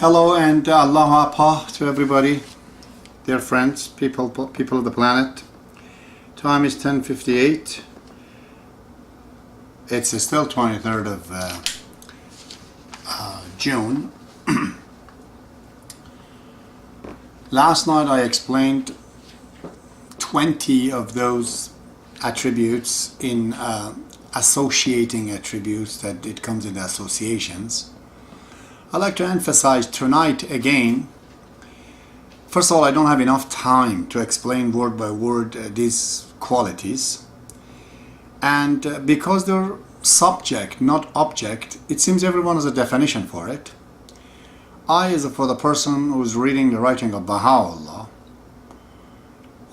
Hello and Allahu Akbar to everybody, dear friends, people of the planet. Time is 10:58. It's still 23rd of June. Last night I explained 20 of those attributes in associating attributes, that it comes in associations. I'd like to emphasize tonight again. First of all, I don't have enough time to explain word by word these qualities, and because they're subject, not object, it seems everyone has a definition for it. For the person who's reading the writing of Baha'ullah,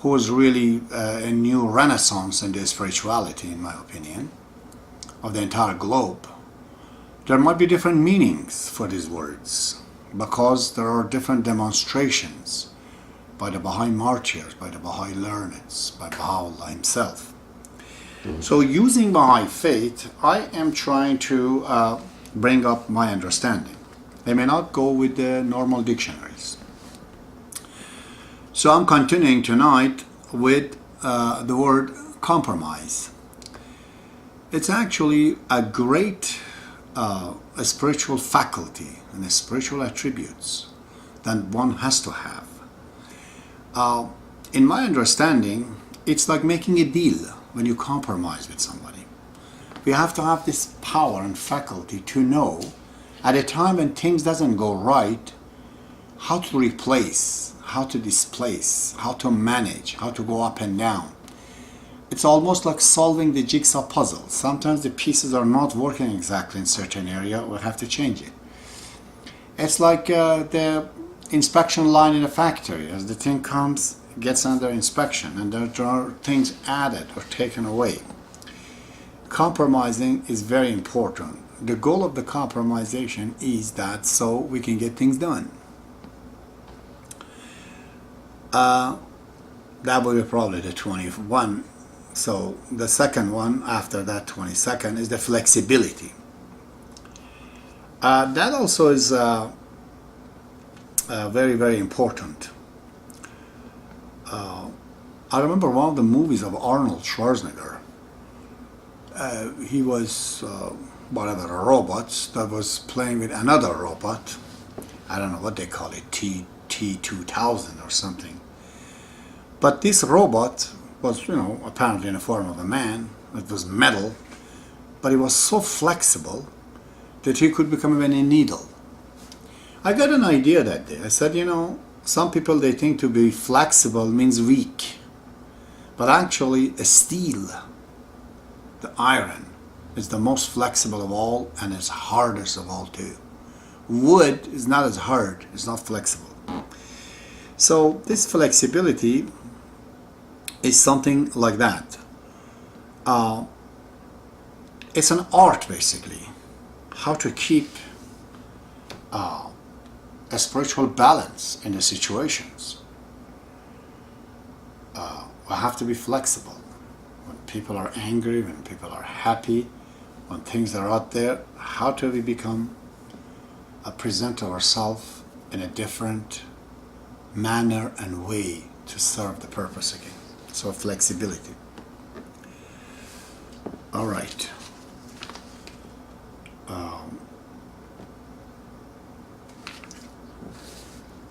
who is really a new renaissance in the spirituality, in my opinion, of the entire globe, there might be different meanings for these words, because there are different demonstrations by the Baha'i martyrs, by the Baha'i learneds, by Baha'ullah himself. So using Baha'i faith, I am trying to bring up my understanding. I may not go with the normal dictionaries. So I'm continuing tonight with the word compromise. It's actually a great a spiritual faculty and a spiritual attributes that one has to have. In my understanding, it's like making a deal when you compromise with somebody. We have to have this power and faculty to know at a time when things doesn't go right, how to replace, how to displace, how to manage, how to go up and down. It's almost like solving the jigsaw puzzle. Sometimes the pieces are not working exactly in a certain area, we have to change it. It's like the inspection line in a factory. As the thing comes, it gets under inspection, and there are things added or taken away. Compromising is very important. The goal of the compromisation is that so we can get things done. That will be probably the 21. So the second one after that 22nd is the flexibility. That also is very, very important. I remember one of the movies of Arnold Schwarzenegger. He was a robot that was playing with another robot. I don't know what they call it, T2000 or something. But this robot was, apparently in the form of a man. It was metal, but it was so flexible that he could become even a needle. I got an idea that day. I said, some people, they think to be flexible means weak, but actually a steel, the iron, is the most flexible of all, and it's hardest of all too. Wood is not as hard, it's not flexible. So this flexibility is something like that. It's an art, basically, how to keep a spiritual balance in the situations. We have to be flexible. When people are angry, when people are happy, when things are out there, how do we present ourselves in a different manner and way to serve the purpose again? So flexibility. All right.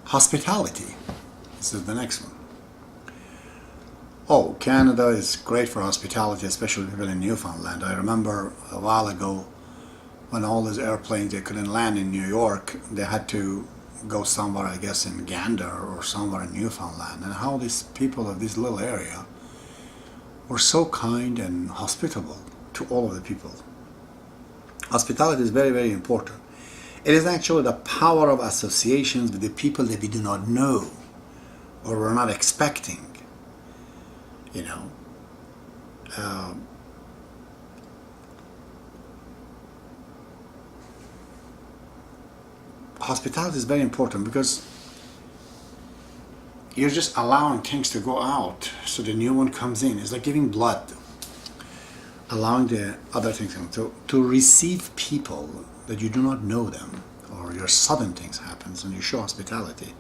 Hospitality. This is the next one. Oh, Canada is great for hospitality, especially people in Newfoundland. I remember a while ago when all these airplanes, they couldn't land in New York. They had to go somewhere, I guess, in Gander or somewhere in Newfoundland, and how these people of this little area were so kind and hospitable to all of the people. Hospitality is very, very important. It is actually the power of associations with the people that we do not know or we're not expecting. Hospitality is very important because you're just allowing things to go out so the new one comes in. It's like giving blood, allowing the other things to receive people that you do not know them, or or your sudden things happens and you show hospitality,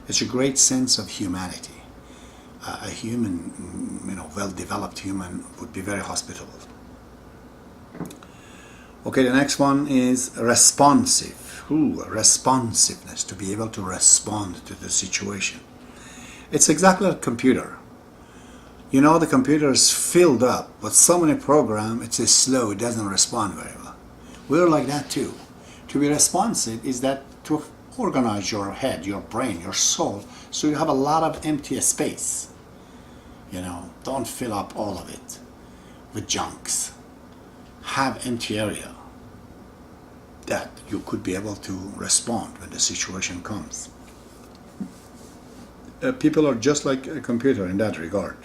it's a great sense of humanity. A human, well-developed human would be very hospitable. Okay, the next one is responsive. Responsiveness, to be able to respond to the situation. It's exactly like a computer. The computer is filled up with so many programs, it's slow, it doesn't respond very well. We're like that too. To be responsive is that to organize your head, your brain, your soul, so you have a lot of empty space. Don't fill up all of it with junks. Have empty area that you could be able to respond when the situation comes. People are just like a computer in that regard.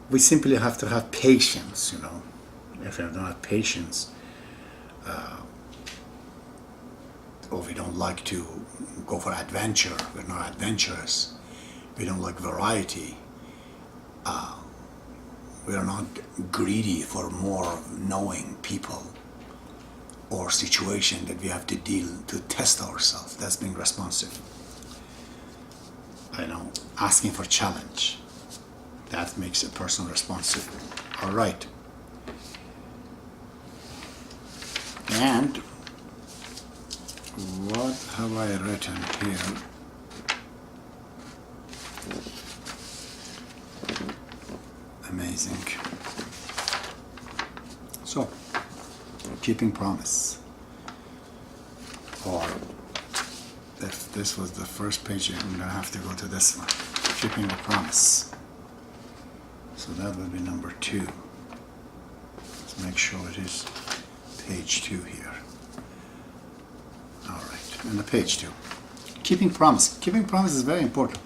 We simply have to have patience, If we don't have patience, or we don't like to go for adventure, we're not adventurous, we don't like variety, we are not greedy for more knowing people or situation that we have to deal to test ourselves. That's being responsive. Asking for challenge. That makes a person responsive. All right. And what have I written here? Amazing. So, keeping promise. Or if this was the first page, I'm going to have to go to this one. Keeping the promise. So that would be number 2. Let's make sure it is page 2 here. All right, and the page 2. Keeping promise. Keeping promise is very important.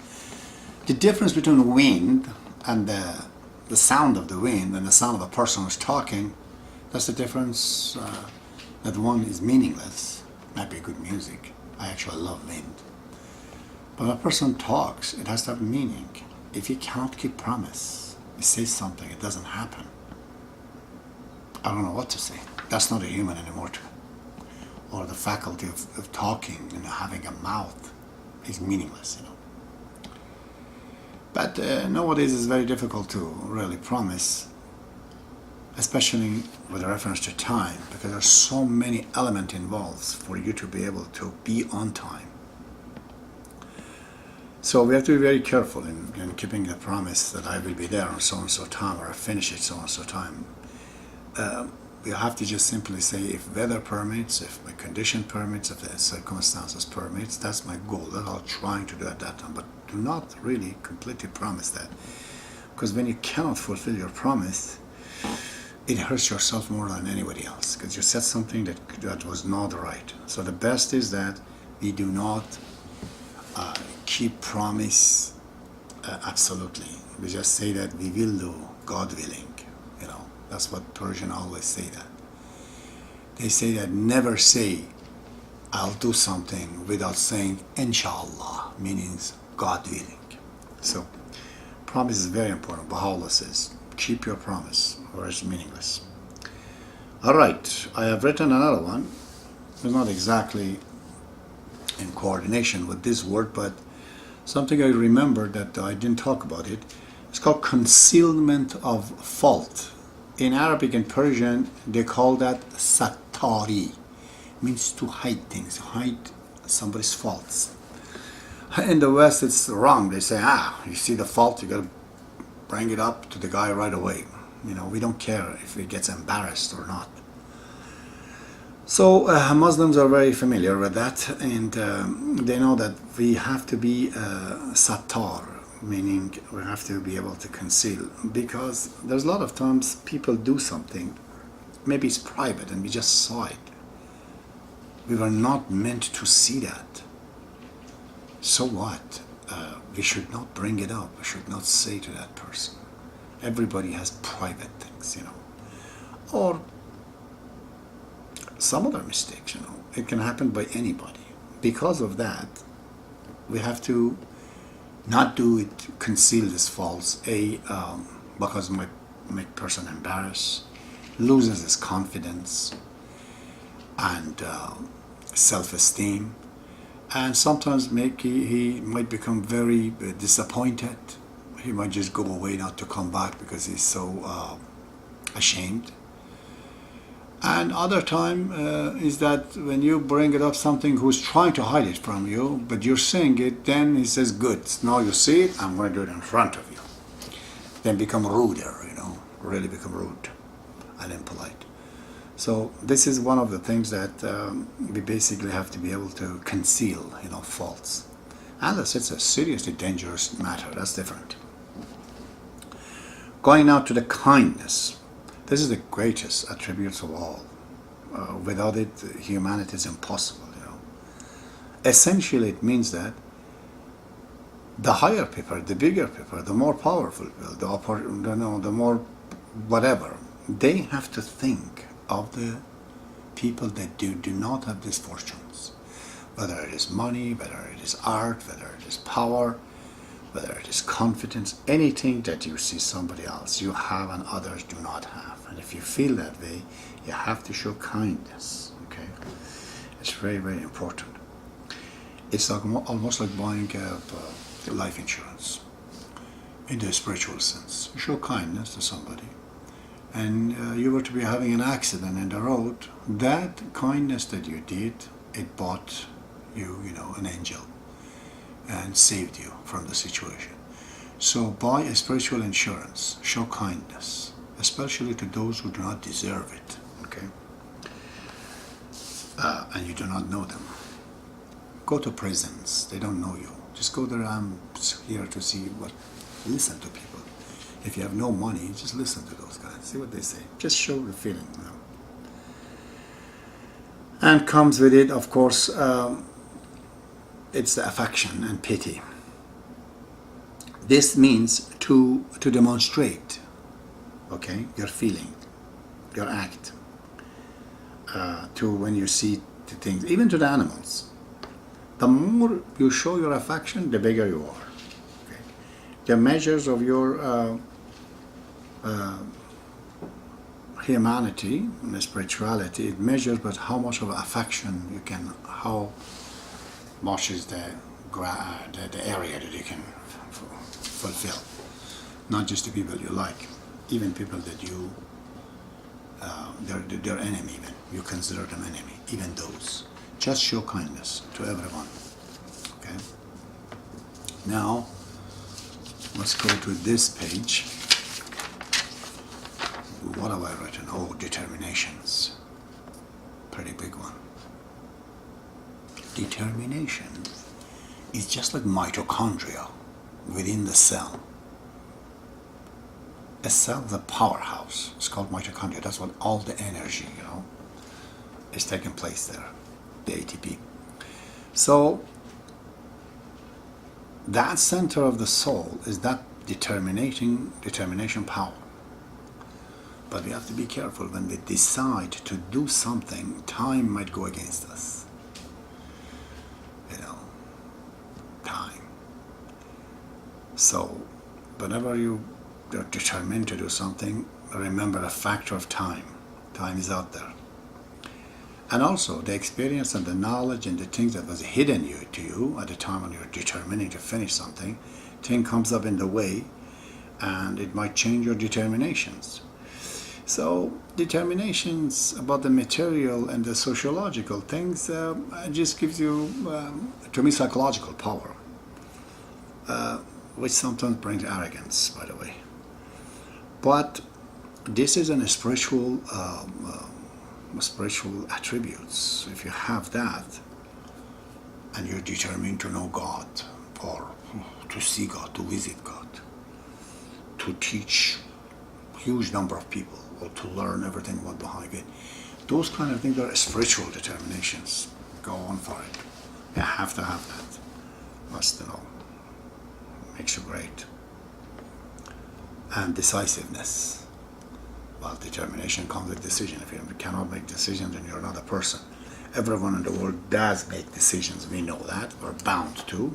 The difference between wind and the sound of the wind and the sound of a person who's talking, that's the difference. That one is meaningless. Might be good music. I actually love wind. But when a person talks, it has to have meaning. If you can't keep promise, you say something, it doesn't happen. I don't know what to say. That's not a human anymore. Or the faculty of talking, having a mouth is meaningless, But nowadays it's very difficult to really promise, especially with reference to time, because there's so many elements involved for you to be able to be on time. So we have to be very careful in keeping the promise that I will be there on so-and-so time, or I finish it so-and-so time. You have to just simply say, if weather permits, if my condition permits, if the circumstances permits, that's my goal, that I'll try to do at that time. But do not really completely promise that. Because when you cannot fulfill your promise, it hurts yourself more than anybody else, because you said something that was not right. So the best is that we do not keep promise absolutely. We just say that we will do, God willing. That's what Persian always say that. They say that never say, I'll do something without saying, Inshallah, meaning God willing. So, promise is very important. Baha'ullah says, keep your promise, or it's meaningless. All right, I have written another one. It's not exactly in coordination with this word, but something I remember that I didn't talk about it. It's called concealment of fault. In Arabic and Persian, they call that satari. Means to hide things, hide somebody's faults. In the West, it's wrong. They say, you see the fault, you gotta bring it up to the guy right away. We don't care if he gets embarrassed or not. So Muslims are very familiar with that, and they know that we have to be sattar, meaning we have to be able to conceal, because there's a lot of times people do something, maybe it's private and we just saw it. We were not meant to see that. So what? We should not bring it up. We should not say to that person. Everybody has private things, or some other mistakes, It can happen by anybody. Because of that, we have to not do it, conceal this faults, because it make person embarrassed, loses his confidence, and self-esteem, and sometimes he might become very disappointed. He might just go away, not to come back, because he's so ashamed. And other time is that when you bring it up something who's trying to hide it from you, but you're saying it, then he says, good, now you see it, I'm going to do it in front of you. Then become ruder, really become rude and impolite. So this is one of the things that we basically have to be able to conceal, faults. Unless it's a seriously dangerous matter, that's different. Going now to the kindness. This is the greatest attribute of all. Without it, humanity is impossible. Essentially, it means that the higher people, the bigger people, the more powerful people, the more whatever, they have to think of the people that do not have these fortunes. Whether it is money, whether it is art, whether it is power, whether it is confidence, anything that you see somebody else you have and others do not have. And if you feel that way, you have to show kindness. Okay, it's very, very important. It's like, almost like buying life insurance in the spiritual sense. You show kindness to somebody, and you were to be having an accident in the road. That kindness that you did, it bought you, an angel, and saved you from the situation. So buy a spiritual insurance, show kindness, especially to those who do not deserve it, okay? And you do not know them. Go to prisons, they don't know you. Just go there, I'm here to see listen to people. If you have no money, just listen to those guys, see what they say. Just show the feeling, And comes with it, of course, it's the affection and pity. This means to demonstrate, okay, your feeling, your act, to when you see the things, even to the animals. The more you show your affection, the bigger you are. Okay? The measures of your humanity and spirituality, it measures but how much of affection you can, how much is the area that you can fulfill. Not just the people you like, even people that you, they're enemy even, you consider them enemy, even those. Just show kindness to everyone, okay? Now, let's go to this page. What have I written? Oh, determinations. Pretty big one. Determination is just like mitochondria within the cell. A cell is a powerhouse. It's called mitochondria. That's what all the energy, is taking place there, the ATP. So that center of the soul is that determination power. But we have to be careful when we decide to do something, time might go against us. Time. So whenever you're determined to do something, remember a factor of time. Time is out there. And also the experience and the knowledge and the things that was hidden to you at the time when you're determining to finish something, thing comes up in the way, and it might change your determinations. So determinations about the material and the sociological things just gives you, to me, psychological power, which sometimes brings arrogance, by the way. But this is a spiritual attributes. If you have that, and you're determined to know God, or to see God, to visit God, to teach huge number of people, or to learn everything about Baha'i faith, those kind of things are spiritual determinations. Go on for it. You have to have that. Must makes you great. And decisiveness. Well, determination comes with decision. If you cannot make decisions, then you're not a person. Everyone in the world does make decisions. We know that. We're bound to.